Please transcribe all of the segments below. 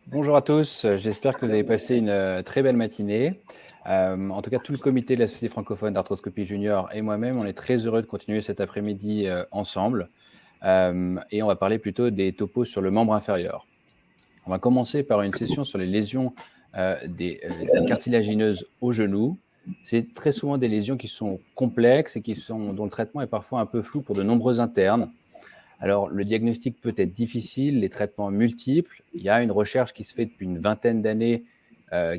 Bonjour à tous, j'espère que vous avez passé une très belle matinée. En tout cas, tout le comité de la Société francophone d'arthroscopie junior et moi-même, on est très heureux de continuer cet après-midi ensemble. Et on va parler plutôt des topos sur le membre inférieur. On va commencer par une session sur les lésions des cartilagineuses au genou. C'est très souvent des lésions qui sont complexes et dont le traitement est parfois un peu flou pour de nombreux internes. Alors, le diagnostic peut être difficile, les traitements multiples. Il y a une recherche qui se fait depuis une vingtaine d'années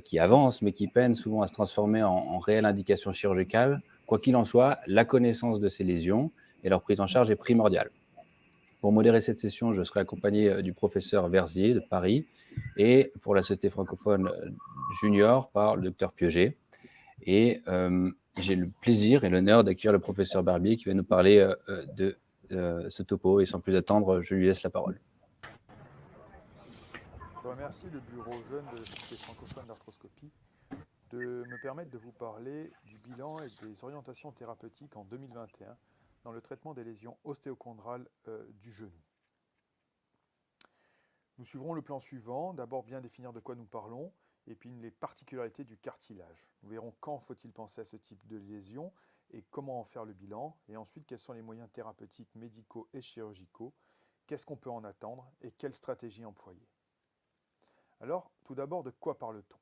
qui avance, mais qui peine souvent à se transformer en réelle indication chirurgicale. Quoi qu'il en soit, la connaissance de ces lésions et leur prise en charge est primordiale. Pour modérer cette session, je serai accompagné du professeur Verzier de Paris et pour la Société francophone junior par le docteur Pieuget. Et j'ai le plaisir et l'honneur d'accueillir le professeur Barbier qui va nous parler de ce topo. Et sans plus attendre, je lui laisse la parole. Je remercie le bureau jeune de la Société francophone d'arthroscopie de me permettre de vous parler du bilan et des orientations thérapeutiques en 2021 dans le traitement des lésions ostéochondrales du genou. Nous suivrons le plan suivant, d'abord bien définir de quoi nous parlons, et puis les particularités du cartilage. Nous verrons quand faut-il penser à ce type de lésion et comment en faire le bilan, et ensuite quels sont les moyens thérapeutiques, médicaux et chirurgicaux, qu'est-ce qu'on peut en attendre et quelle stratégie employer. Alors, tout d'abord, de quoi parle-t-on?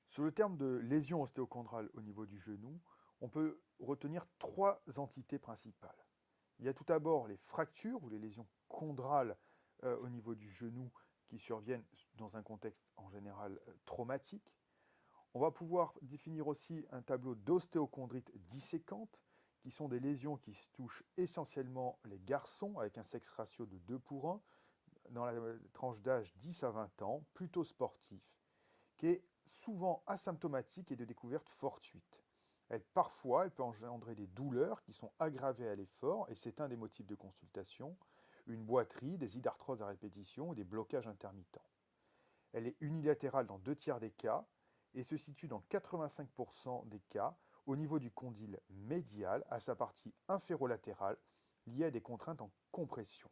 Sur le terme de lésion ostéochondrale au niveau du genou, on peut retenir trois entités principales. Il y a tout d'abord les fractures ou les lésions chondrales au niveau du genou qui surviennent dans un contexte en général traumatique. On va pouvoir définir aussi un tableau d'ostéochondrite disséquante, qui sont des lésions qui touchent essentiellement les garçons avec un sexe ratio de 2:1 dans la tranche d'âge 10 à 20 ans, plutôt sportif, qui est souvent asymptomatique et de découverte fortuite. Parfois, elle peut engendrer des douleurs qui sont aggravées à l'effort, et c'est un des motifs de consultation, une boiterie, des ides d'arthrose à répétition ou des blocages intermittents. Elle est unilatérale dans 2 tiers des cas et se situe dans 85% des cas au niveau du condyle médial, à sa partie inférolatérale, liée à des contraintes en compression.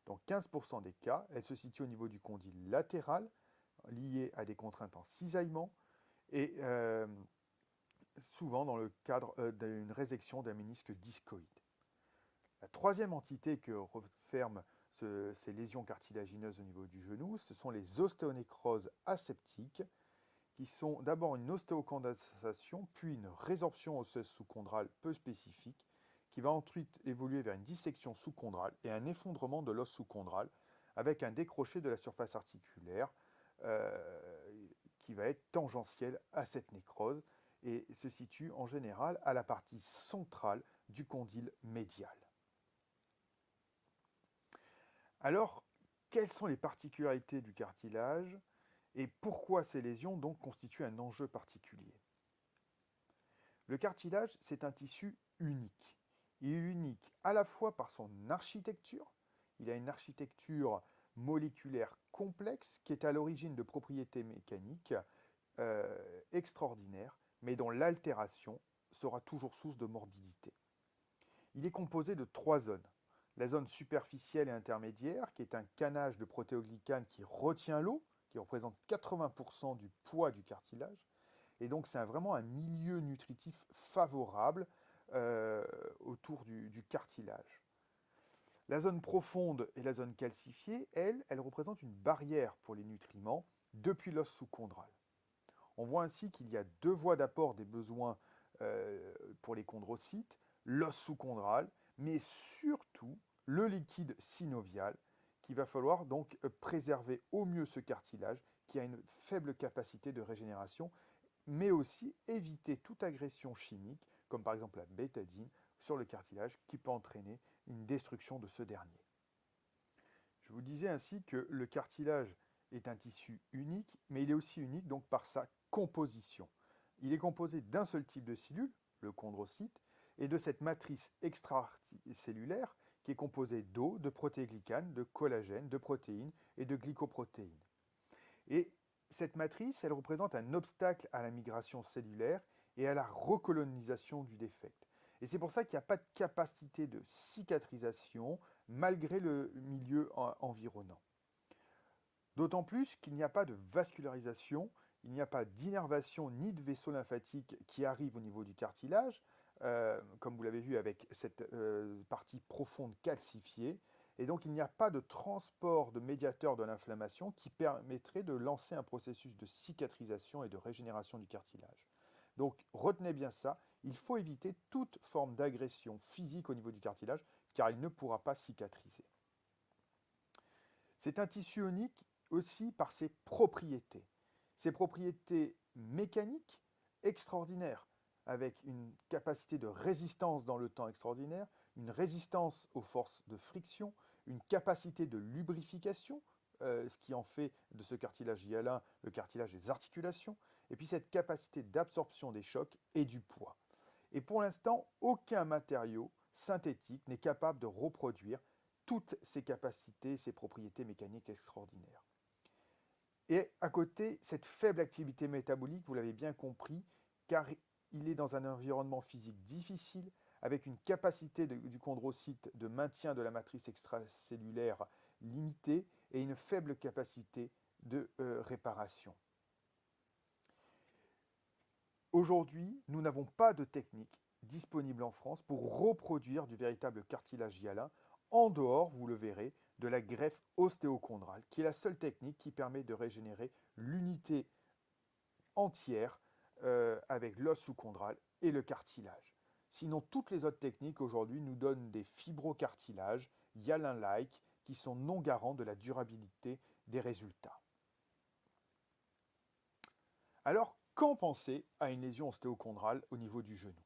Dans 15% des cas, elle se situe au niveau du condyle latéral, liées à des contraintes en cisaillement et souvent dans le cadre d'une résection d'un ménisque discoïde. La troisième entité que referment ces lésions cartilagineuses au niveau du genou, ce sont les ostéonécroses aseptiques, qui sont d'abord une ostéocondensation, puis une résorption osseuse sous-chondrale peu spécifique, qui va ensuite évoluer vers une dissection sous-chondrale et un effondrement de l'os sous-chondral, avec un décroché de la surface articulaire, qui va être tangentiel à cette nécrose et se situe en général à la partie centrale du condyle médial. Alors, quelles sont les particularités du cartilage et pourquoi ces lésions donc constituent un enjeu particulier? Le cartilage, c'est un tissu unique. Il est unique à la fois par son architecture, il a une architecture moléculaire complexe qui est à l'origine de propriétés mécaniques extraordinaires, mais dont l'altération sera toujours source de morbidité. Il est composé de 3 zones. La zone superficielle et intermédiaire, qui est un canage de protéoglycanes qui retient l'eau, qui représente 80% du poids du cartilage. Et donc c'est vraiment un milieu nutritif favorable autour du cartilage. La zone profonde et la zone calcifiée, elles représentent une barrière pour les nutriments depuis l'os sous-chondral. On voit ainsi qu'il y a 2 voies d'apport des besoins pour les chondrocytes, l'os sous-chondral, mais surtout le liquide synovial, qu'il va falloir donc préserver au mieux ce cartilage qui a une faible capacité de régénération, mais aussi éviter toute agression chimique, comme par exemple la bétadine, sur le cartilage qui peut entraîner une destruction de ce dernier. Je vous disais ainsi que le cartilage est un tissu unique, mais il est aussi unique donc par sa composition. Il est composé d'un seul type de cellule, le chondrocyte, et de cette matrice extracellulaire qui est composée d'eau, de protéoglycanes, de collagène, de protéines et de glycoprotéines. Et cette matrice, elle représente un obstacle à la migration cellulaire et à la recolonisation du défect. Et c'est pour ça qu'il n'y a pas de capacité de cicatrisation malgré le milieu environnant. D'autant plus qu'il n'y a pas de vascularisation, il n'y a pas d'innervation ni de vaisseau lymphatique qui arrive au niveau du cartilage, comme vous l'avez vu avec cette partie profonde calcifiée. Et donc il n'y a pas de transport de médiateurs de l'inflammation qui permettrait de lancer un processus de cicatrisation et de régénération du cartilage. Donc retenez bien ça, il faut éviter toute forme d'agression physique au niveau du cartilage car il ne pourra pas cicatriser. C'est un tissu unique aussi par ses propriétés. Ses propriétés mécaniques extraordinaires, avec une capacité de résistance dans le temps extraordinaire, une résistance aux forces de friction, une capacité de lubrification, ce qui en fait de ce cartilage hyalin le cartilage des articulations, et puis cette capacité d'absorption des chocs et du poids. Et pour l'instant, aucun matériau synthétique n'est capable de reproduire toutes ces capacités, ces propriétés mécaniques extraordinaires. Et à côté, cette faible activité métabolique, vous l'avez bien compris, car il est dans un environnement physique difficile, avec une capacité du chondrocyte de maintien de la matrice extracellulaire limitée et une faible capacité de réparation. Aujourd'hui, nous n'avons pas de technique disponible en France pour reproduire du véritable cartilage hyalin en dehors, vous le verrez, de la greffe ostéochondrale, qui est la seule technique qui permet de régénérer l'unité entière avec l'os sous-chondral et le cartilage. Sinon, toutes les autres techniques aujourd'hui nous donnent des fibrocartilages hyalin-like qui sont non garants de la durabilité des résultats. Alors, quand penser à une lésion ostéochondrale au niveau du genou?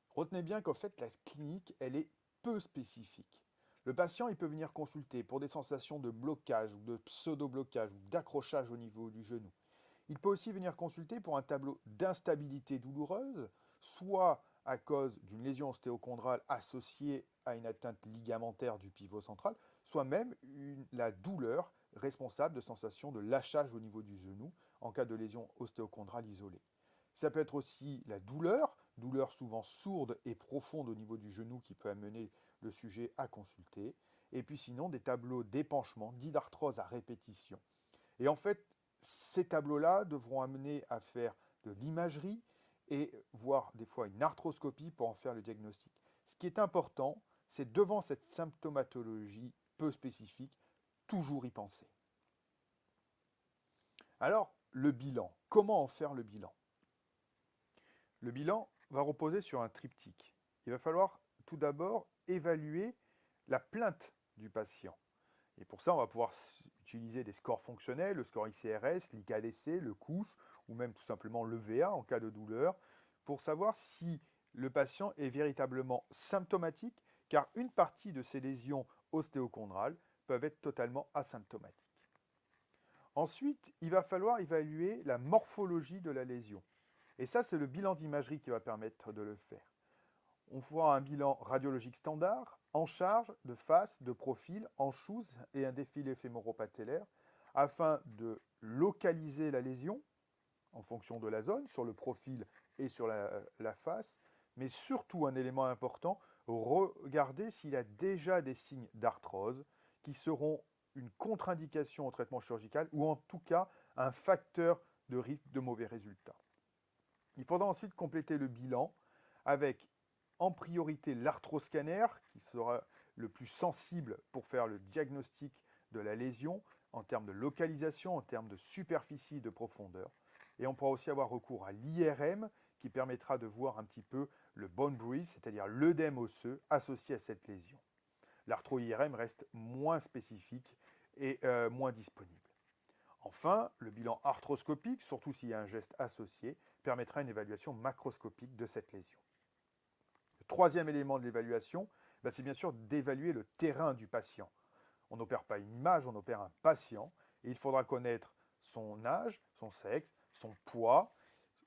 Retenez bien qu'en fait, la clinique, elle est peu spécifique. Le patient, il peut venir consulter pour des sensations de blocage ou de pseudo-blocage ou d'accrochage au niveau du genou. Il peut aussi venir consulter pour un tableau d'instabilité douloureuse, soit à cause d'une lésion ostéochondrale associée à une atteinte ligamentaire du pivot central, soit même la douleur responsable de sensations de lâchage au niveau du genou en cas de lésion ostéochondrale isolée. Ça peut être aussi la douleur souvent sourde et profonde au niveau du genou qui peut amener le sujet à consulter. Et puis sinon, des tableaux d'épanchement, dits d'arthrose à répétition. Et en fait, ces tableaux-là devront amener à faire de l'imagerie et voire des fois une arthroscopie pour en faire le diagnostic. Ce qui est important, c'est devant cette symptomatologie peu spécifique, toujours y penser. Alors, le bilan. Comment en faire le bilan? Le bilan va reposer sur un triptyque. Il va falloir tout d'abord évaluer la plainte du patient. Et pour ça, on va pouvoir utiliser des scores fonctionnels, le score ICRS, l'IKDC, le COUS, ou même tout simplement l'EVA en cas de douleur, pour savoir si le patient est véritablement symptomatique, car une partie de ces lésions ostéochondrales peuvent être totalement asymptomatiques. Ensuite, il va falloir évaluer la morphologie de la lésion. Et ça, c'est le bilan d'imagerie qui va permettre de le faire. On fera un bilan radiologique standard, en charge, de face, de profil, en chouse et un défilé fémoro-patellaire, afin de localiser la lésion en fonction de la zone, sur le profil et sur la face, mais surtout un élément important, regarder s'il a déjà des signes d'arthrose qui seront une contre-indication au traitement chirurgical ou en tout cas un facteur de risque de mauvais résultats. Il faudra ensuite compléter le bilan avec en priorité l'arthroscanner qui sera le plus sensible pour faire le diagnostic de la lésion en termes de localisation, en termes de superficie, de profondeur. Et on pourra aussi avoir recours à l'IRM qui permettra de voir un petit peu le bone bruise, c'est-à-dire l'œdème osseux associé à cette lésion. L'arthro-IRM reste moins spécifique et moins disponible. Enfin, le bilan arthroscopique, surtout s'il y a un geste associé, permettra une évaluation macroscopique de cette lésion. Le troisième élément de l'évaluation, c'est bien sûr d'évaluer le terrain du patient. On n'opère pas une image, on opère un patient, et il faudra connaître son âge, son sexe, son poids,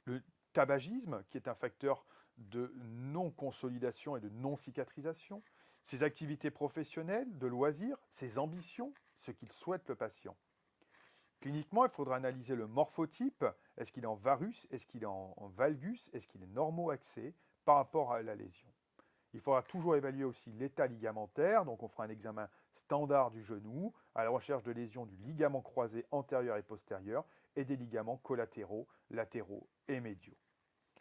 le tabagisme, qui est un facteur de non-consolidation et de non-cicatrisation, ses activités professionnelles, de loisirs, ses ambitions, ce qu'il souhaite le patient. Cliniquement, il faudra analyser le morphotype. Est-ce qu'il est en varus? Est-ce qu'il est en valgus? Est-ce qu'il est normo-axé? par rapport à la lésion. Il faudra toujours évaluer aussi l'état ligamentaire, donc on fera un examen standard du genou à la recherche de lésions du ligament croisé antérieur et postérieur et des ligaments collatéraux, latéraux et médiaux.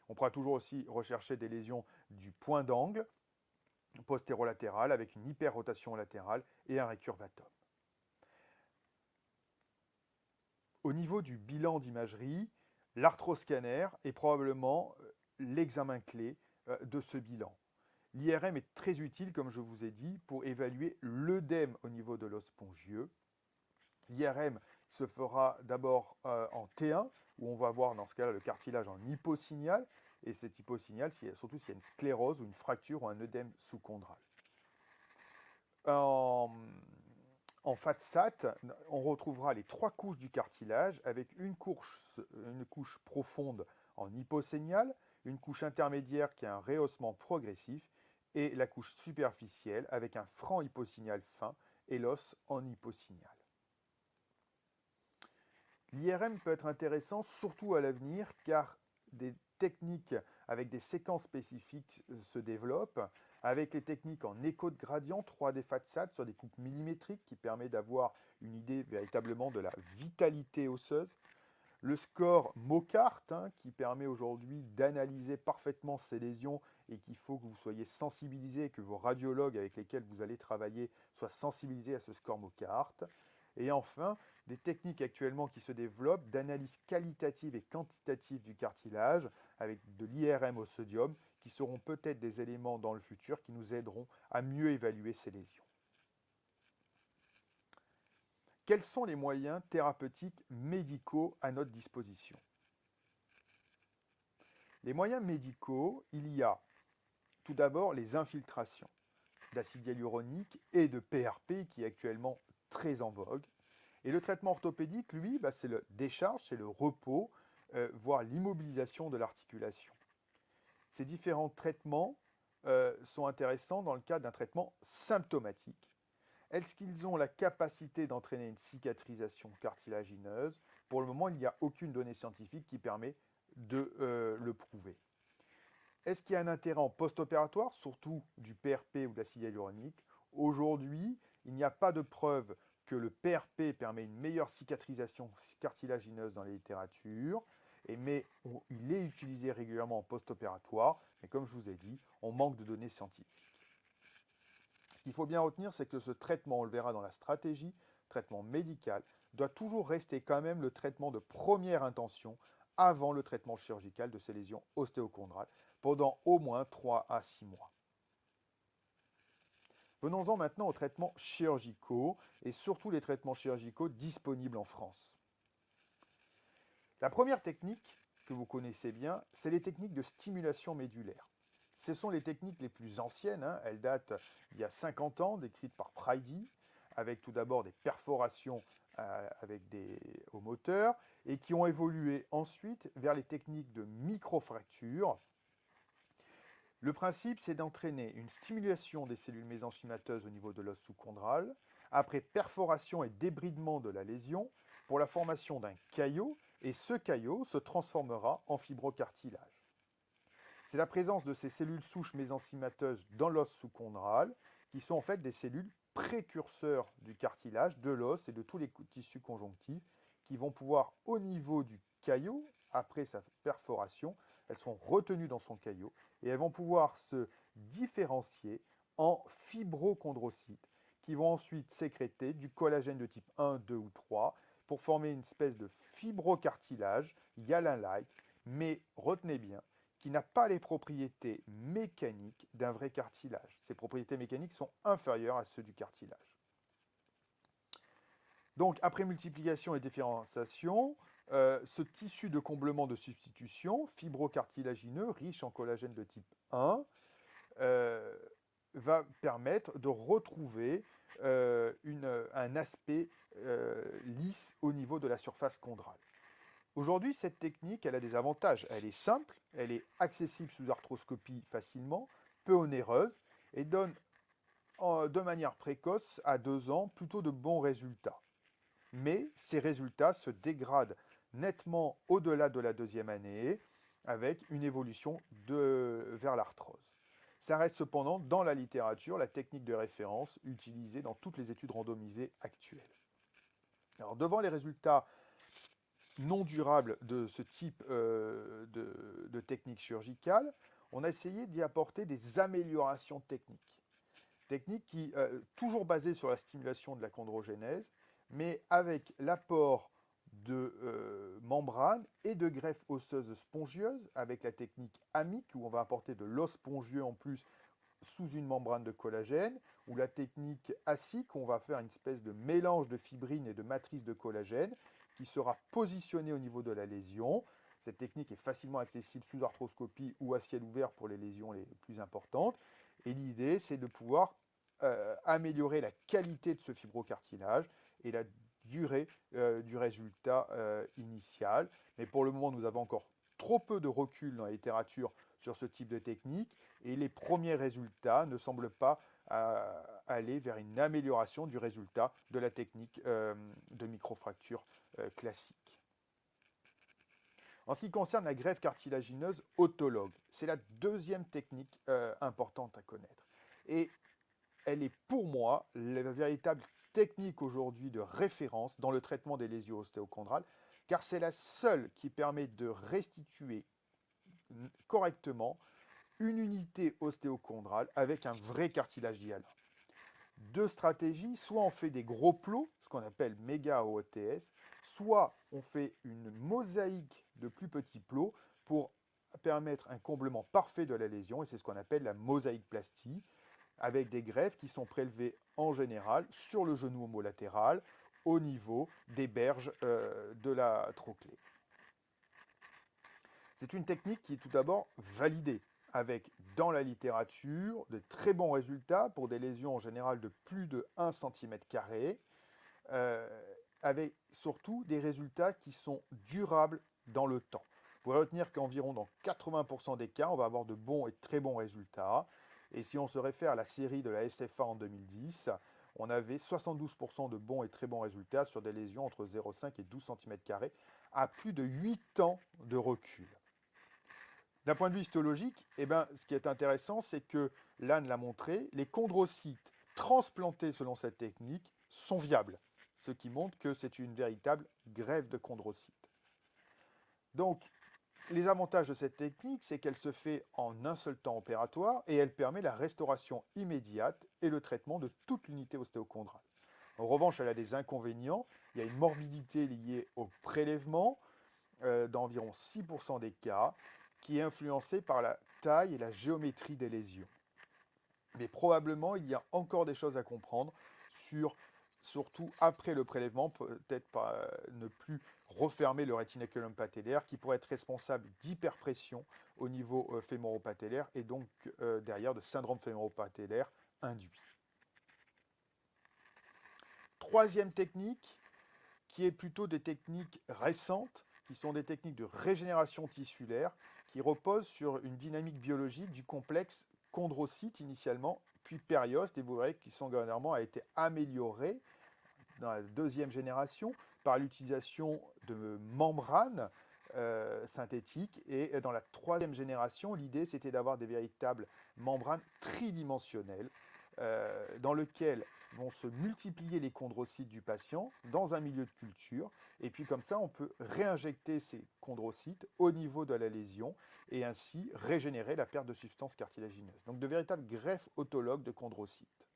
On pourra toujours aussi rechercher des lésions du point d'angle postérolatéral avec une hyperrotation latérale et un récurvatum. Au niveau du bilan d'imagerie, l'arthroscanner est probablement l'examen clé de ce bilan. L'IRM est très utile, comme je vous ai dit, pour évaluer l'œdème au niveau de l'os spongieux. L'IRM se fera d'abord en T1, où on va voir dans ce cas-là le cartilage en hyposignal, et cet hyposignal, surtout s'il y a une sclérose ou une fracture ou un œdème sous-chondral. En FATSAT, on retrouvera les 3 couches du cartilage avec une couche profonde en hyposignal, une couche intermédiaire qui a un rehaussement progressif et la couche superficielle avec un franc hyposignal fin et l'os en hyposignal. L'IRM peut être intéressant surtout à l'avenir car des techniques avec des séquences spécifiques se développent, avec les techniques en écho de gradient 3D FATSAT sur des coupes millimétriques qui permet d'avoir une idée véritablement de la vitalité osseuse. Le score MOCART, qui permet aujourd'hui d'analyser parfaitement ces lésions et qu'il faut que vous soyez sensibilisés, que vos radiologues avec lesquels vous allez travailler soient sensibilisés à ce score MOCART. Et enfin, des techniques actuellement qui se développent d'analyse qualitative et quantitative du cartilage avec de l'IRM au sodium qui seront peut-être des éléments dans le futur qui nous aideront à mieux évaluer ces lésions. Quels sont les moyens thérapeutiques médicaux à notre disposition? Les moyens médicaux, il y a tout d'abord les infiltrations d'acide hyaluronique et de PRP qui est actuellement très en vogue. Et le traitement orthopédique, lui, c'est le décharge, c'est le repos, voire l'immobilisation de l'articulation. Ces différents traitements sont intéressants dans le cadre d'un traitement symptomatique. Est-ce qu'ils ont la capacité d'entraîner une cicatrisation cartilagineuse? Pour le moment, il n'y a aucune donnée scientifique qui permet de le prouver. Est-ce qu'il y a un intérêt en post-opératoire, surtout du PRP ou de l'acide hyaluronique? Aujourd'hui, il n'y a pas de preuve que le PRP permet une meilleure cicatrisation cartilagineuse dans les littératures, mais il est utilisé régulièrement en post-opératoire, mais comme je vous ai dit, on manque de données scientifiques. Ce qu'il faut bien retenir, c'est que ce traitement, on le verra dans la stratégie, traitement médical, doit toujours rester quand même le traitement de première intention avant le traitement chirurgical de ces lésions ostéochondrales pendant au moins 3 à 6 mois. Venons-en maintenant aux traitements chirurgicaux et surtout les traitements chirurgicaux disponibles en France. La première technique que vous connaissez bien, c'est les techniques de stimulation médulaire. Ce sont les techniques les plus anciennes, elles datent d'il y a 50 ans, décrites par Pridey, avec tout d'abord des perforations au moteur, et qui ont évolué ensuite vers les techniques de microfracture. Le principe, c'est d'entraîner une stimulation des cellules mésenchymateuses au niveau de l'os sous-chondral, après perforation et débridement de la lésion, pour la formation d'un caillot, et ce caillot se transformera en fibrocartilage. C'est la présence de ces cellules souches mésenchymateuses dans l'os sous-chondral, qui sont en fait des cellules précurseurs du cartilage, de l'os et de tous les tissus conjonctifs, qui vont pouvoir, au niveau du caillot, après sa perforation, elles seront retenues dans son caillot, et elles vont pouvoir se différencier en fibrochondrocytes, qui vont ensuite sécréter du collagène de type 1, 2 ou 3, pour former une espèce de fibrocartilage, hyalin-like, mais retenez bien, qui n'a pas les propriétés mécaniques d'un vrai cartilage. Ces propriétés mécaniques sont inférieures à ceux du cartilage. Donc, après multiplication et différenciation, ce tissu de comblement de substitution, fibrocartilagineux, riche en collagène de type 1, va permettre de retrouver un aspect lisse au niveau de la surface chondrale. Aujourd'hui, cette technique, elle a des avantages. Elle est simple, elle est accessible sous arthroscopie facilement, peu onéreuse, et donne de manière précoce, à 2 ans, plutôt de bons résultats. Mais ces résultats se dégradent nettement au-delà de la 2e année, avec une évolution vers l'arthrose. Ça reste cependant dans la littérature la technique de référence utilisée dans toutes les études randomisées actuelles. Alors, devant les résultats non durables de ce type de technique chirurgicale, on a essayé d'y apporter des améliorations techniques. Techniques qui, toujours basées sur la stimulation de la chondrogénèse, mais avec l'apport de membranes et de greffes osseuses spongieuses, avec la technique amique, où on va apporter de l'os spongieux en plus sous une membrane de collagène, ou la technique ASIC, où on va faire une espèce de mélange de fibrine et de matrice de collagène, qui sera positionnée au niveau de la lésion. Cette technique est facilement accessible sous arthroscopie ou à ciel ouvert pour les lésions les plus importantes. Et l'idée, c'est de pouvoir améliorer la qualité de ce fibrocartilage et la durée du résultat initial. Mais pour le moment, nous avons encore trop peu de recul dans la littérature sur ce type de technique et les premiers résultats ne semblent pas aller vers une amélioration du résultat de la technique de microfracture classique. En ce qui concerne la greffe cartilagineuse autologue, c'est la deuxième technique importante à connaître. Et elle est pour moi la véritable technique aujourd'hui de référence dans le traitement des lésions ostéochondrales, car c'est la seule qui permet de restituer correctement une unité ostéochondrale avec un vrai cartilage hyalin. Deux stratégies, soit on fait des gros plots, ce qu'on appelle méga OTS, soit on fait une mosaïque de plus petits plots pour permettre un comblement parfait de la lésion, et c'est ce qu'on appelle la mosaïque-plastie, avec des greffes qui sont prélevées en général sur le genou homolatéral, au niveau des berges de la trochlée. C'est une technique qui est tout d'abord validée, avec dans la littérature de très bons résultats pour des lésions en général de plus de 1 cm², avec surtout des résultats qui sont durables dans le temps. Vous pourrez retenir qu'environ dans 80% des cas, on va avoir de bons et très bons résultats. Et si on se réfère à la série de la SFA en 2010, on avait 72% de bons et très bons résultats sur des lésions entre 0,5 et 12 cm² à plus de 8 ans de recul. D'un point de vue histologique, ce qui est intéressant, c'est que Lannes l'a montré, les chondrocytes transplantés selon cette technique sont viables, ce qui montre que c'est une véritable greffe de chondrocytes. Donc, les avantages de cette technique, c'est qu'elle se fait en un seul temps opératoire et elle permet la restauration immédiate et le traitement de toute l'unité ostéochondrale. En revanche, elle a des inconvénients. Il y a une morbidité liée au prélèvement d'environ 6% des cas, qui est influencée par la taille et la géométrie des lésions. Mais probablement, il y a encore des choses à comprendre sur, surtout après le prélèvement, peut-être pas, ne plus refermer le rétinaculum patellaire qui pourrait être responsable d'hyperpression au niveau fémoro-patellaire et donc derrière de syndrome fémoro-patellaire induit. Troisième technique, qui est plutôt des techniques récentes, qui sont des techniques de régénération tissulaire, qui reposent sur une dynamique biologique du complexe chondrocyte initialement, puis périoste, et vous verrez que son gouvernement a été amélioré dans la deuxième génération par l'utilisation de membranes synthétiques, et dans la troisième génération, l'idée c'était d'avoir des véritables membranes tridimensionnelles dans lesquelles vont se multiplier les chondrocytes du patient dans un milieu de culture, et puis comme ça on peut réinjecter ces chondrocytes au niveau de la lésion et ainsi régénérer la perte de substance cartilagineuse. Donc de véritables greffes autologues de chondrocytes.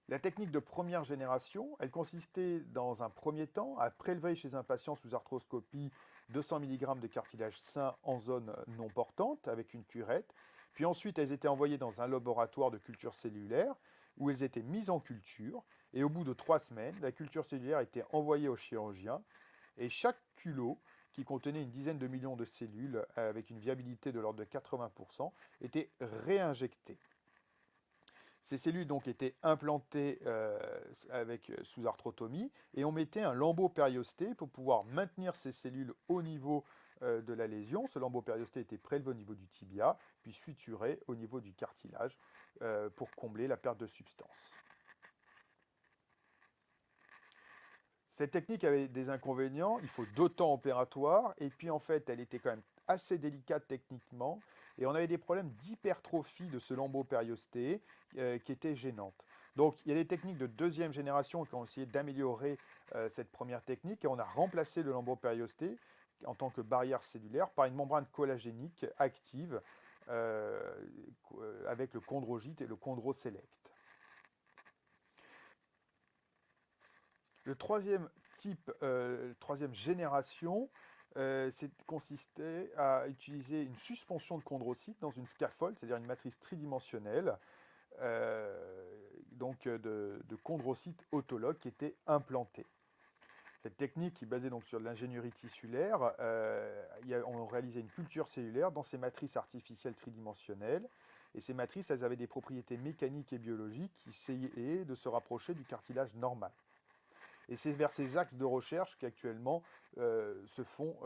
La technique de première génération, elle consistait dans un premier temps à prélever chez un patient sous arthroscopie 200 mg de cartilage sain en zone non portante avec une curette. Puis ensuite, elles étaient envoyées dans un laboratoire de culture cellulaire où elles étaient mises en culture. Et au bout de 3 semaines, la culture cellulaire était envoyée au chirurgien. Et chaque culot, qui contenait une dizaine de millions de cellules avec une viabilité de l'ordre de 80%, était réinjecté. Ces cellules donc étaient implantées sous arthrotomie et on mettait un lambeau périosté pour pouvoir maintenir ces cellules au niveau de la lésion. Ce lambeau périosté était prélevé au niveau du tibia, puis suturé au niveau du cartilage pour combler la perte de substance. Cette technique avait des inconvénients, il faut 2 temps opératoires, et puis en fait, elle était quand même assez délicate techniquement, et on avait des problèmes d'hypertrophie de ce lambeau périosté qui étaient gênantes. Donc il y a des techniques de deuxième génération qui ont essayé d'améliorer cette première technique, et on a remplacé le lambeau périosté en tant que barrière cellulaire par une membrane collagénique active euh, avec le chondrogyte et le chondroselect. Le troisième type, troisième génération, consistait à utiliser une suspension de chondrocytes dans une scaffold, c'est-à-dire une matrice tridimensionnelle, de chondrocytes autologues qui étaient implantés. Cette technique, qui est basée donc sur de l'ingénierie tissulaire, on réalisait une culture cellulaire dans ces matrices artificielles tridimensionnelles. Et ces matrices, elles avaient des propriétés mécaniques et biologiques qui essayaient de se rapprocher du cartilage normal. Et c'est vers ces axes de recherche qu'actuellement se font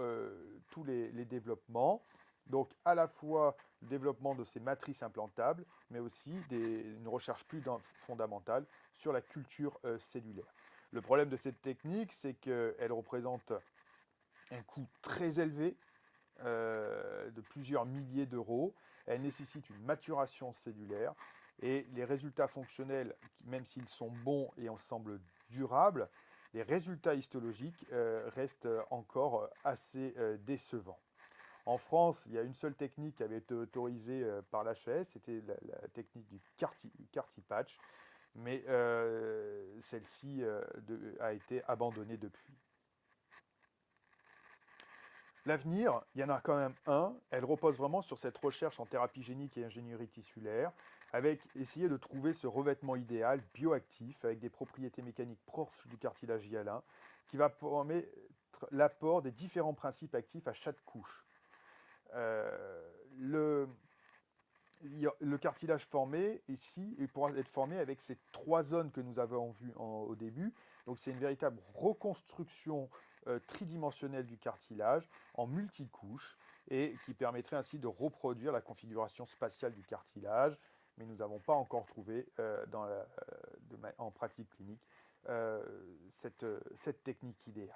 tous les développements. Donc à la fois le développement de ces matrices implantables, mais aussi une recherche plus fondamentale sur la culture cellulaire. Le problème de cette technique, c'est qu'elle représente un coût très élevé, de plusieurs milliers d'euros. Elle nécessite une maturation cellulaire et les résultats fonctionnels, même s'ils sont bons et en semblent durables, les résultats histologiques restent encore assez décevants. En France, il y a une seule technique qui avait été autorisée par l'HAS, c'était la technique du CartiPatch, mais celle-ci a été abandonnée depuis. L'avenir, il y en a quand même un, elle repose vraiment sur cette recherche en thérapie génique et ingénierie tissulaire, avec essayer de trouver ce revêtement idéal, bioactif, avec des propriétés mécaniques proches du cartilage hyalin, qui va permettre l'apport des différents principes actifs à chaque couche. Le cartilage formé ici, il pourra être formé avec ces 3 zones que nous avons vues au début. Donc c'est une véritable reconstruction tridimensionnelle du cartilage en multicouches et qui permettrait ainsi de reproduire la configuration spatiale du cartilage. Mais nous n'avons pas encore trouvé en pratique clinique cette technique idéale.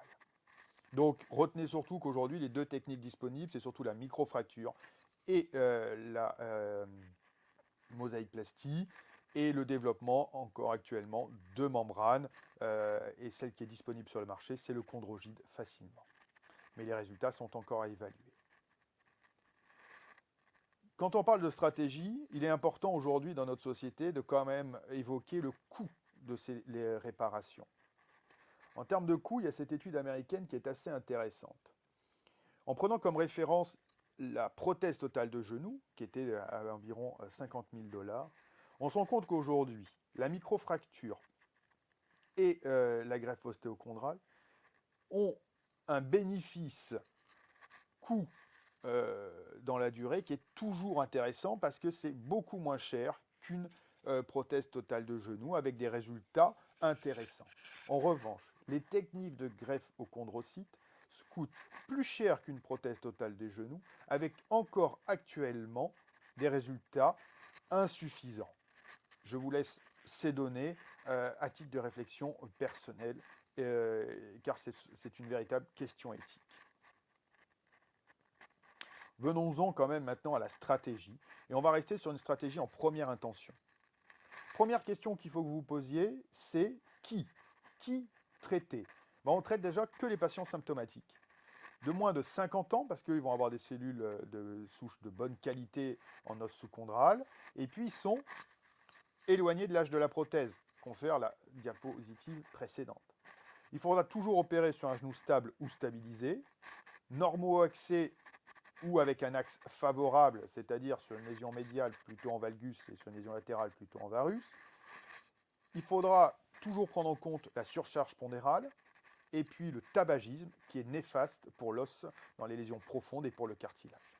Donc retenez surtout qu'aujourd'hui les 2 techniques disponibles, c'est surtout la microfracture et la mosaïplastie et le développement encore actuellement de membranes. Et celle qui est disponible sur le marché, c'est le chondrogyte facilement. Mais les résultats sont encore à évaluer. Quand on parle de stratégie, il est important aujourd'hui dans notre société de quand même évoquer le coût de les réparations. En termes de coût, il y a cette étude américaine qui est assez intéressante. En prenant comme référence la prothèse totale de genou, qui était à environ 50 000 $, on se rend compte qu'aujourd'hui, la microfracture et la greffe ostéochondrale ont un bénéfice coût dans la durée qui est toujours intéressant parce que c'est beaucoup moins cher qu'une prothèse totale de genou avec des résultats intéressants. En revanche, les techniques de greffe au chondrocyte coûtent plus cher qu'une prothèse totale des genoux avec encore actuellement des résultats insuffisants. Je vous laisse ces données à titre de réflexion personnelle car c'est une véritable question éthique. Venons-en quand même maintenant à la stratégie. Et on va rester sur une stratégie en première intention. Première question qu'il faut que vous vous posiez, c'est qui? Qui traiter? On traite déjà que les patients symptomatiques. De moins de 50 ans, parce qu'ils vont avoir des cellules de souche de bonne qualité en os sous-chondral. Et puis ils sont éloignés de l'âge de la prothèse, confère la diapositive précédente. Il faudra toujours opérer sur un genou stable ou stabilisé, normo-axé ou avec un axe favorable, c'est-à-dire sur une lésion médiale plutôt en valgus et sur une lésion latérale plutôt en varus. Il faudra toujours prendre en compte la surcharge pondérale et puis le tabagisme qui est néfaste pour l'os dans les lésions profondes et pour le cartilage.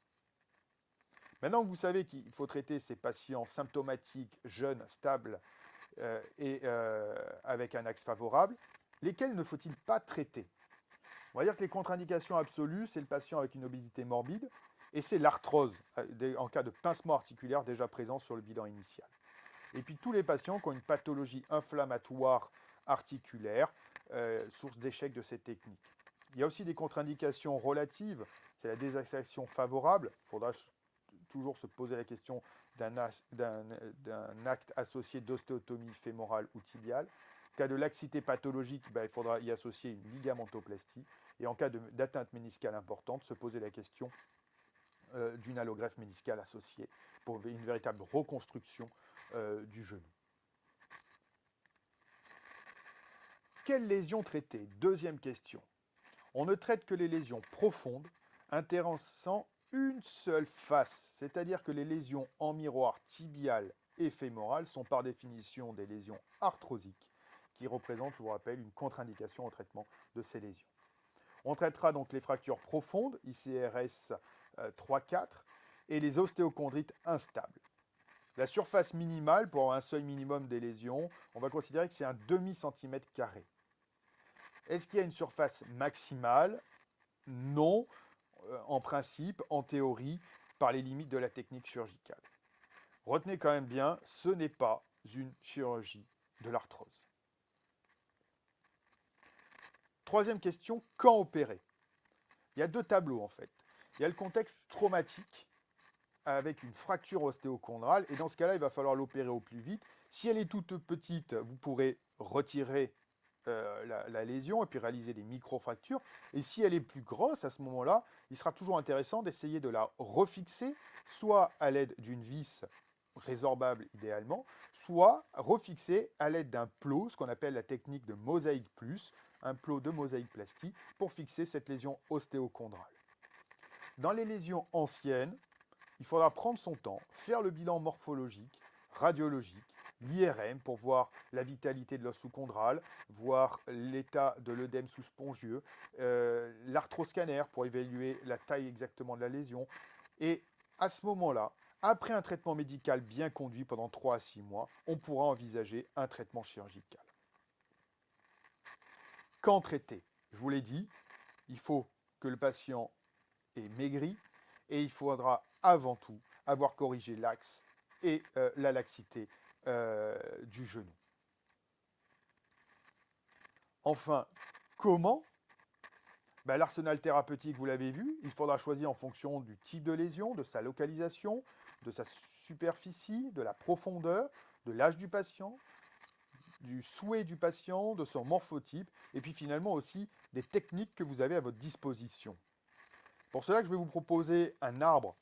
Maintenant que vous savez qu'il faut traiter ces patients symptomatiques, jeunes, stables et avec un axe favorable, lesquels ne faut-il pas traiter? On va dire que les contre-indications absolues, c'est le patient avec une obésité morbide et c'est l'arthrose en cas de pincement articulaire déjà présent sur le bilan initial. Et puis tous les patients qui ont une pathologie inflammatoire articulaire, source d'échec de cette technique. Il y a aussi des contre-indications relatives, c'est la désaxation favorable. Il faudra toujours se poser la question d'un acte associé d'ostéotomie fémorale ou tibiale. En cas de laxité pathologique, il faudra y associer une ligamentoplastie. Et en cas d'atteinte méniscale importante, se poser la question d'une allogreffe méniscale associée pour une véritable reconstruction du genou. Quelles lésions traiter? Deuxième question. On ne traite que les lésions profondes, intéressant une seule face, c'est-à-dire que les lésions en miroir tibial et fémoral sont par définition des lésions arthrosiques qui représentent, je vous rappelle, une contre-indication au traitement de ces lésions. On traitera donc les fractures profondes, ICRS 3-4, et les ostéochondrites instables. La surface minimale, pour un seuil minimum des lésions, on va considérer que c'est un demi-centimètre carré. Est-ce qu'il y a une surface maximale? Non, en principe, en théorie, par les limites de la technique chirurgicale. Retenez quand même bien, ce n'est pas une chirurgie de l'arthrose. Troisième question, quand opérer? Il y a deux tableaux en fait. Il y a le contexte traumatique avec une fracture ostéochondrale et dans ce cas-là, il va falloir l'opérer au plus vite. Si elle est toute petite, vous pourrez retirer la lésion et puis réaliser des micro-fractures. Et si elle est plus grosse, à ce moment-là, il sera toujours intéressant d'essayer de la refixer, soit à l'aide d'une vis résorbable idéalement, soit refixer à l'aide d'un plot, ce qu'on appelle la technique de mosaïque plus, un plot de mosaïque plastie, pour fixer cette lésion ostéochondrale. Dans les lésions anciennes, il faudra prendre son temps, faire le bilan morphologique, radiologique, l'IRM pour voir la vitalité de l'os sous-chondral, voir l'état de l'œdème sous-spongieux, l'arthroscanner pour évaluer la taille exactement de la lésion. Et à ce moment-là, après un traitement médical bien conduit pendant 3 à 6 mois, on pourra envisager un traitement chirurgical. Quand traiter? Je vous l'ai dit, il faut que le patient ait maigri et il faudra avant tout avoir corrigé l'axe et la laxité du genou. Enfin, comment? L'arsenal thérapeutique, vous l'avez vu, il faudra choisir en fonction du type de lésion, de sa localisation, de sa superficie, de la profondeur, de l'âge du patient, du souhait du patient, de son morphotype, et puis finalement aussi des techniques que vous avez à votre disposition. Pour cela, je vais vous proposer un arbre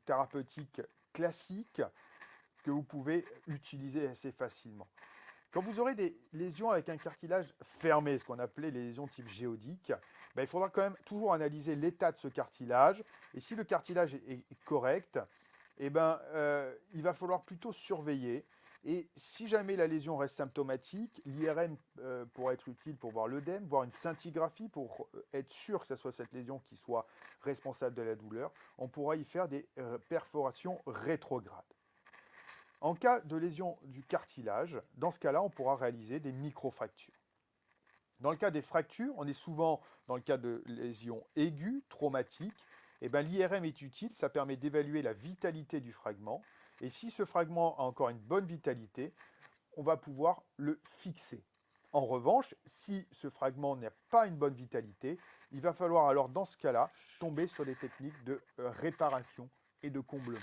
thérapeutique classique que vous pouvez utiliser assez facilement. Quand vous aurez des lésions avec un cartilage fermé, ce qu'on appelait les lésions type géodique, il faudra quand même toujours analyser l'état de ce cartilage. Et si le cartilage est correct, il va falloir plutôt surveiller. Et si jamais la lésion reste symptomatique, l'IRM pourra être utile pour voir l'œdème, voir une scintigraphie pour être sûr que ce soit cette lésion qui soit responsable de la douleur. On pourra y faire des perforations rétrogrades. En cas de lésion du cartilage, dans ce cas-là, on pourra réaliser des micro-fractures. Dans le cas des fractures, on est souvent dans le cas de lésions aiguës, traumatiques. L'IRM est utile, ça permet d'évaluer la vitalité du fragment. Et si ce fragment a encore une bonne vitalité, on va pouvoir le fixer. En revanche, si ce fragment n'a pas une bonne vitalité, il va falloir alors dans ce cas-là tomber sur des techniques de réparation et de comblement.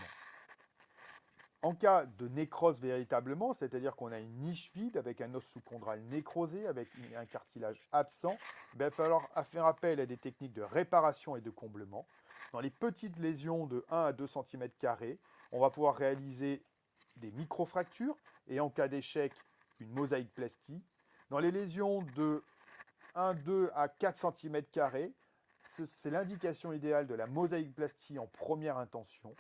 En cas de nécrose véritablement, c'est-à-dire qu'on a une niche vide avec un os sous-chondral nécrosé, avec un cartilage absent, il va falloir faire appel à des techniques de réparation et de comblement. Dans les petites lésions de 1 à 2 cm², on va pouvoir réaliser des micro-fractures et en cas d'échec, une mosaïque plastie. Dans les lésions de 1,2 à 4 cm², c'est l'indication idéale de la mosaïque plastie en première intention.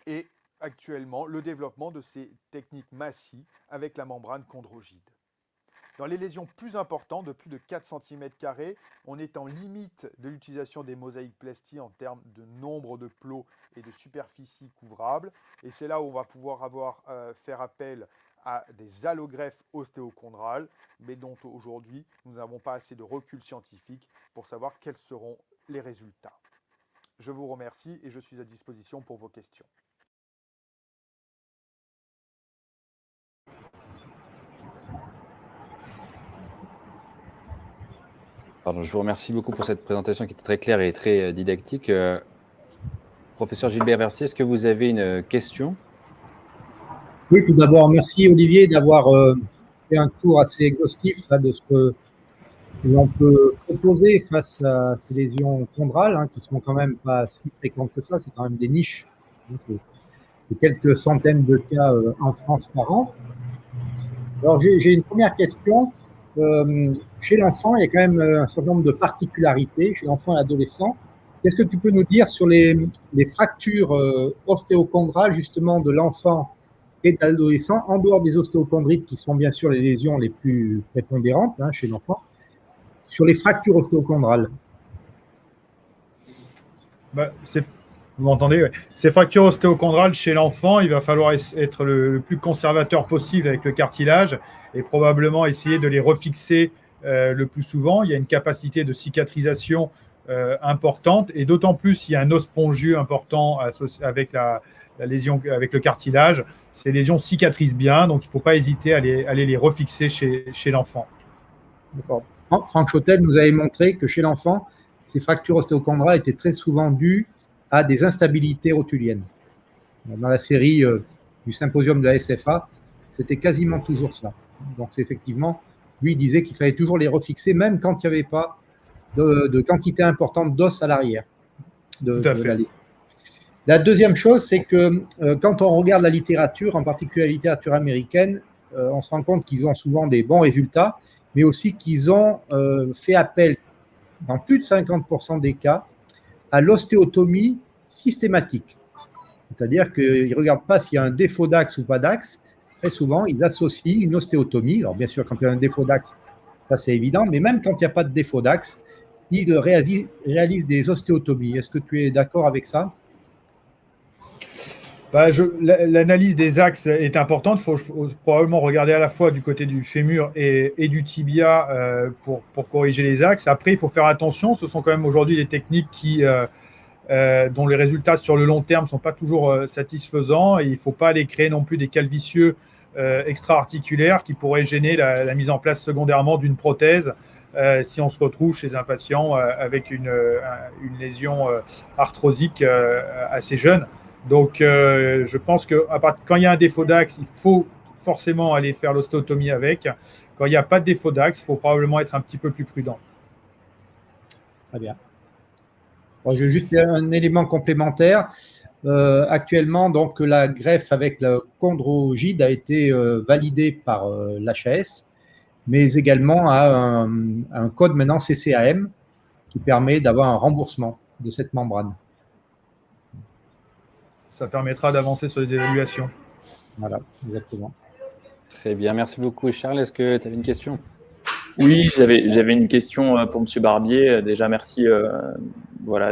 Et actuellement le développement de ces techniques MACI avec la membrane chondrogide. Dans les lésions plus importantes, de plus de 4 cm², on est en limite de l'utilisation des mosaïques plasties en termes de nombre de plots et de superficie couvrable. Et c'est là où on va pouvoir faire appel à des allogreffes ostéochondrales, mais dont aujourd'hui nous n'avons pas assez de recul scientifique pour savoir quels seront les résultats. Je vous remercie et je suis à disposition pour vos questions. Pardon, je vous remercie beaucoup pour cette présentation qui était très claire et très didactique. Professeur Gilbert Versier, est-ce que vous avez une question? Oui, tout d'abord, merci Olivier d'avoir fait un tour assez exhaustif là, de ce que l'on peut proposer face à ces lésions chondrales, qui sont quand même pas si fréquentes que ça, c'est quand même des niches. C'est quelques centaines de cas en France par an. Alors j'ai une première question. Chez l'enfant, il y a quand même un certain nombre de particularités chez l'enfant et l'adolescent. Qu'est-ce que tu peux nous dire sur les fractures ostéochondrales justement de l'enfant et de l'adolescent, en dehors des ostéochondrites qui sont bien sûr les lésions les plus prépondérantes chez l'enfant, sur les fractures ostéochondrales? Vous m'entendez, ouais. Ces fractures ostéochondrales chez l'enfant, il va falloir être le plus conservateur possible avec le cartilage et probablement essayer de les refixer le plus souvent. Il y a une capacité de cicatrisation importante et d'autant plus s'il y a un os spongieux important avec la lésion, avec le cartilage. Ces lésions cicatrisent bien, donc il ne faut pas hésiter à aller les refixer chez l'enfant. D'accord. Franck Chotel nous avait montré que chez l'enfant, ces fractures ostéochondrales étaient très souvent dues à des instabilités rotuliennes. Dans la série du symposium de la SFA, c'était quasiment toujours ça. Donc, effectivement, lui, il disait qu'il fallait toujours les refixer, même quand il n'y avait pas de quantité importante d'os à l'arrière. Tout à fait. La deuxième chose, c'est que quand on regarde la littérature, en particulier la littérature américaine, on se rend compte qu'ils ont souvent des bons résultats, mais aussi qu'ils ont fait appel, dans plus de 50% des cas, à l'ostéotomie systématique. C'est-à-dire qu'ils ne regardent pas s'il y a un défaut d'axe ou pas d'axe. Très souvent, ils associent une ostéotomie. Alors, bien sûr, quand il y a un défaut d'axe, ça c'est évident, mais même quand il n'y a pas de défaut d'axe, ils réalisent des ostéotomies. Est-ce que tu es d'accord avec ça? L'analyse des axes est importante. Il faut probablement regarder à la fois du côté du fémur et du tibia pour corriger les axes. Après, il faut faire attention. Ce sont quand même aujourd'hui des techniques dont les résultats sur le long terme ne sont pas toujours satisfaisants. Et il ne faut pas aller créer non plus des calvicieux extra-articulaires qui pourraient gêner la mise en place secondairement d'une prothèse si on se retrouve chez un patient avec une lésion arthrosique assez jeune. Donc, je pense que quand il y a un défaut d'axe, il faut forcément aller faire l'ostéotomie avec. Quand il n'y a pas de défaut d'axe, il faut probablement être un petit peu plus prudent. Très bien. Bon, j'ai juste un élément complémentaire. Actuellement, donc, la greffe avec le chondrogide a été validée par l'HAS, mais également a un code maintenant CCAM qui permet d'avoir un remboursement de cette membrane. Ça permettra d'avancer sur les évaluations. Voilà, exactement. Très bien, merci beaucoup. Charles, est-ce que tu avais une question? Oui, j'avais une question pour M. Barbier. Déjà, merci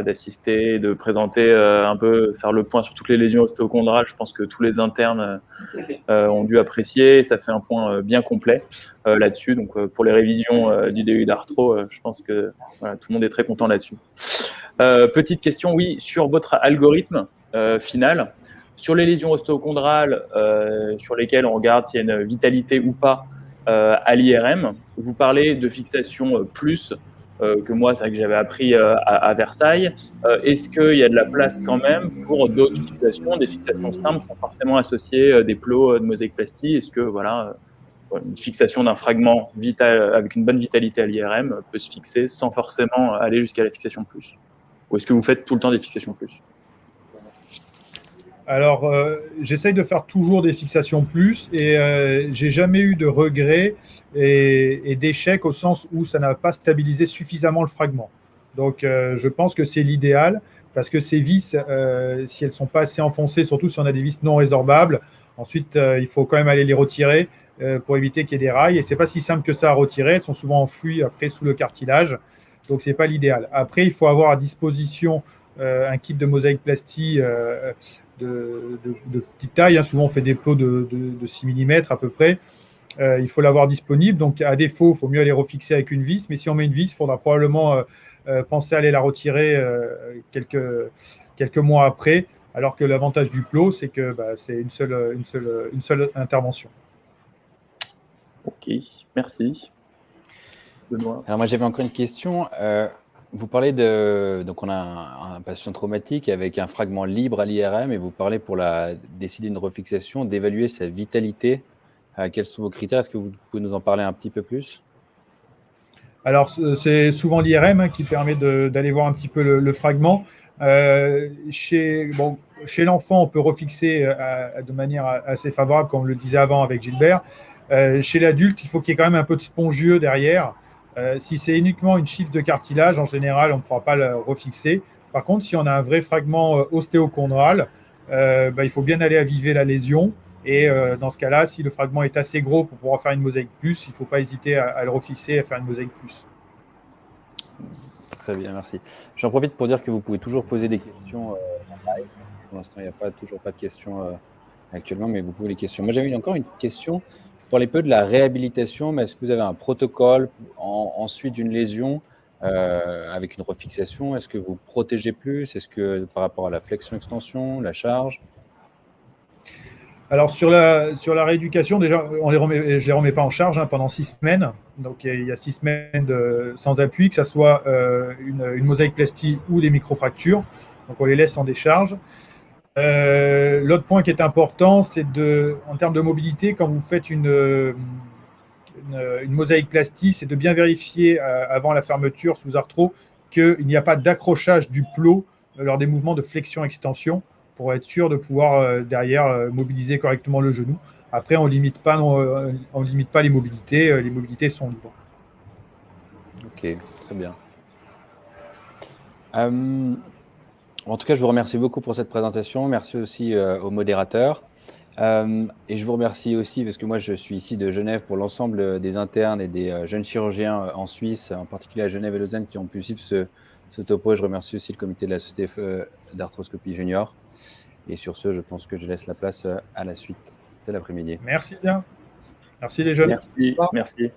d'assister, de présenter un peu, faire le point sur toutes les lésions ostéochondrales. Je pense que tous les internes ont dû apprécier. Ça fait un point bien complet là-dessus. Donc, pour les révisions du DU d'arthro, je pense que tout le monde est très content là-dessus. Petite question, oui, sur votre algorithme final, sur les lésions ostéochondrales sur lesquelles on regarde s'il y a une vitalité ou pas à l'IRM, vous parlez de fixation plus que moi, c'est vrai que j'avais appris à Versailles. Est-ce qu'il y a de la place quand même pour d'autres fixations, des fixations simples sans forcément associer des plots de mosaïque-plastie? Est-ce que une fixation d'un fragment vital avec une bonne vitalité à l'IRM peut se fixer sans forcément aller jusqu'à la fixation plus? Ou est-ce que vous faites tout le temps des fixations plus? Alors, j'essaye de faire toujours des fixations plus et j'ai jamais eu de regrets et d'échecs au sens où ça n'a pas stabilisé suffisamment le fragment. Donc, je pense que c'est l'idéal parce que ces vis, si elles ne sont pas assez enfoncées, surtout si on a des vis non résorbables, ensuite, il faut quand même aller les retirer pour éviter qu'il y ait des rails. Et ce n'est pas si simple que ça à retirer. Elles sont souvent enfouies après sous le cartilage. Donc, ce n'est pas l'idéal. Après, il faut avoir à disposition un kit de mosaïque-plastie de petite taille. Souvent, on fait des plots de 6 mm à peu près. Il faut l'avoir disponible. Donc, à défaut, il faut mieux aller refixer avec une vis. Mais si on met une vis, il faudra probablement penser à aller la retirer quelques mois après. Alors que l'avantage du plot, c'est que c'est une seule intervention. Ok, merci. Benoît. Alors moi j'avais encore une question. Vous parlez donc on a un patient traumatique avec un fragment libre à l'IRM et vous parlez pour décider une refixation, d'évaluer sa vitalité. Quels sont vos critères? Est-ce que vous pouvez nous en parler un petit peu plus? Alors, c'est souvent l'IRM qui permet d'aller voir un petit peu le fragment. Chez l'enfant, on peut refixer de manière assez favorable, comme on le disait avant avec Gilbert. Chez l'adulte, il faut qu'il y ait quand même un peu de spongieux derrière. Si c'est uniquement une chiffre de cartilage, en général, on ne pourra pas le refixer. Par contre, si on a un vrai fragment ostéochondral, il faut bien aller aviver la lésion. Et dans ce cas-là, si le fragment est assez gros pour pouvoir faire une mosaïque plus, il ne faut pas hésiter à le refixer et à faire une mosaïque plus. Très bien, merci. J'en profite pour dire que vous pouvez toujours poser des questions en live. Pour l'instant, il n'y a toujours pas de questions actuellement, mais vous pouvez les questions. Moi, j'avais encore une question. Pour les peu de la réhabilitation, mais est-ce que vous avez un protocole ensuite d'une lésion avec une refixation? Est-ce que vous protégez plus? Est-ce que par rapport à la flexion-extension, la charge? Alors, sur la rééducation, déjà, je ne les remets pas en charge pendant 6 semaines. Donc, il y a 6 semaines sans appui, que ce soit une mosaïque-plastie ou des microfractures. Donc, on les laisse en décharge. L'autre point qui est important, c'est en termes de mobilité, quand vous faites une mosaïque-plastie, c'est de bien vérifier avant la fermeture sous arthro qu'il n'y a pas d'accrochage du plot lors des mouvements de flexion-extension, pour être sûr de pouvoir derrière mobiliser correctement le genou. Après, on limite pas les mobilités sont libres. Ok, très bien. En tout cas, je vous remercie beaucoup pour cette présentation. Merci aussi aux modérateurs. Et je vous remercie aussi parce que moi, je suis ici de Genève pour l'ensemble des internes et des jeunes chirurgiens en Suisse, en particulier à Genève et Lausanne, qui ont pu suivre ce topo. Je remercie aussi le comité de la Société d'arthroscopie junior. Et sur ce, je pense que je laisse la place à la suite de l'après-midi. Merci bien. Merci les jeunes. Merci.